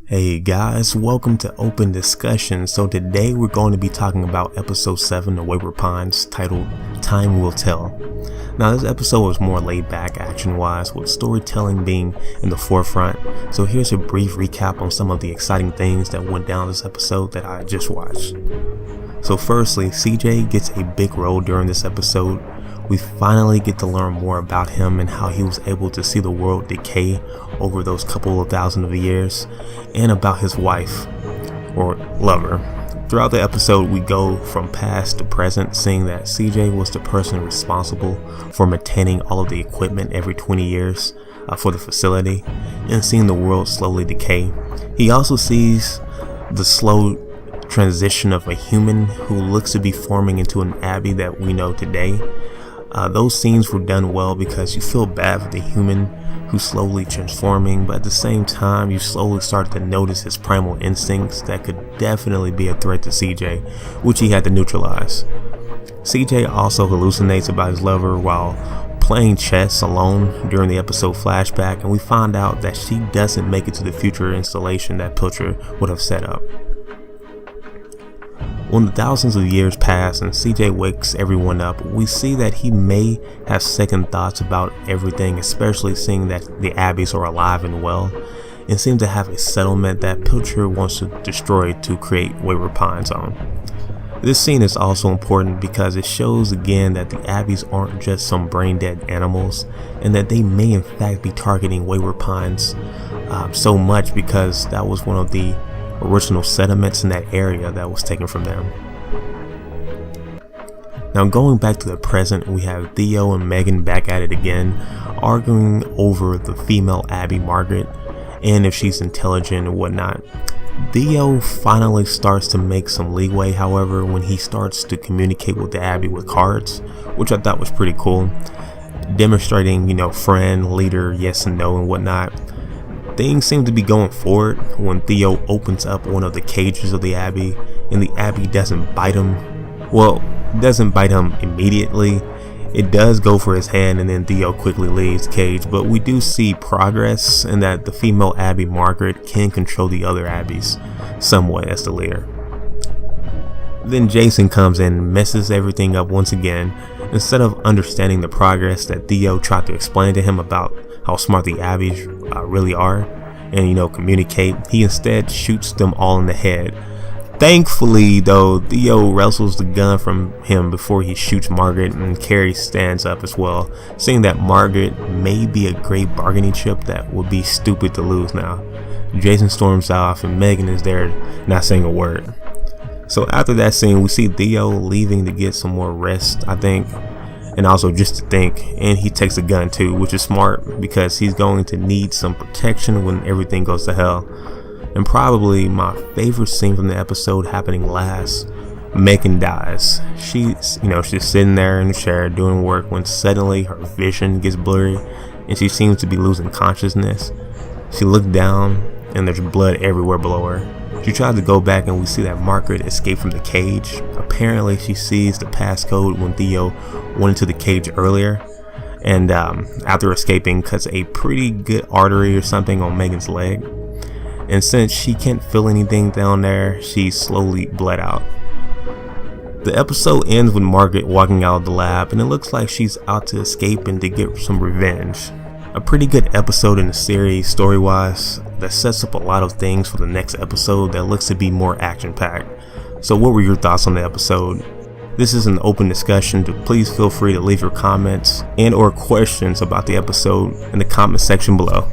Hey guys, welcome to Open Discussion. So today we're going to be talking about episode 7 of Wayward Pines, titled Time Will Tell. Now this episode was more laid back action wise, with storytelling being in the forefront. So here's a brief recap on some of the exciting things that went down this episode that I just watched. So firstly, CJ gets a big role during this episode. We finally get to learn more about him and how he was able to see the world decay over those couple of thousand of years, and about his wife, or lover. Throughout the episode, we go from past to present, seeing that CJ was the person responsible for maintaining all of the equipment every 20 years for the facility, and seeing the world slowly decay. He also sees the slow transition of a human who looks to be forming into an Abby that we know today. Those scenes were done well because you feel bad for the human who's slowly transforming, but at the same time you slowly start to notice his primal instincts that could definitely be a threat to CJ, which he had to neutralize. CJ also hallucinates about his lover while playing chess alone during the episode flashback, and we find out that she doesn't make it to the future installation that Pilcher would have set up. When the thousands of years pass and CJ wakes everyone up, we see that he may have second thoughts about everything, especially seeing that the Abbeys are alive and well, and seem to have a settlement that Pilcher wants to destroy to create Wayward Pines on. This scene is also important because it shows again that the Abbeys aren't just some brain-dead animals, and that they may in fact be targeting Wayward Pines so much because that was one of the original sediments in that area that was taken from them. Now going back to the present, we have Theo and Megan back at it again, arguing over the female Abby Margaret and if she's intelligent and whatnot. Theo finally starts to make some leeway, however, when he starts to communicate with the Abby with cards, which I thought was pretty cool, demonstrating, friend, leader, yes and no and whatnot. Things seem to be going forward when Theo opens up one of the cages of the Abbey, and the Abbey doesn't bite him. Well, doesn't bite him immediately. It does go for his hand, and then Theo quickly leaves the cage, but we do see progress in that the female Abby Margaret can control the other Abbeys somewhat as the leader. Then Jason comes in and messes everything up once again. Instead of understanding the progress that Theo tried to explain to him about how smart the Abbeys really are and communicate, he instead shoots them all in the head. Thankfully though, Theo wrestles the gun from him before he shoots Margaret, and Carrie stands up as well, saying that Margaret may be a great bargaining chip that would be stupid to lose now. Jason storms off and Megan is there not saying a word. So after that scene, we see Theo leaving to get some more rest, I think, and also just to think, and he takes a gun too, which is smart because he's going to need some protection when everything goes to hell. And probably my favorite scene from the episode happening last, Megan dies. She's sitting there in the chair doing work when suddenly her vision gets blurry and she seems to be losing consciousness. She looks down and there's blood everywhere below her. She tries to go back and we see that Margaret escaped from the cage. Apparently she sees the passcode when Theo went into the cage earlier, and after escaping cuts a pretty good artery or something on Megan's leg, and since she can't feel anything down there, she slowly bled out. The episode ends with Margaret walking out of the lab, and it looks like she's out to escape and to get some revenge. A pretty good episode in the series story-wise that sets up a lot of things for the next episode that looks to be more action-packed. So what were your thoughts on the episode? This is an open discussion, so please feel free to leave your comments and or questions about the episode in the comment section below.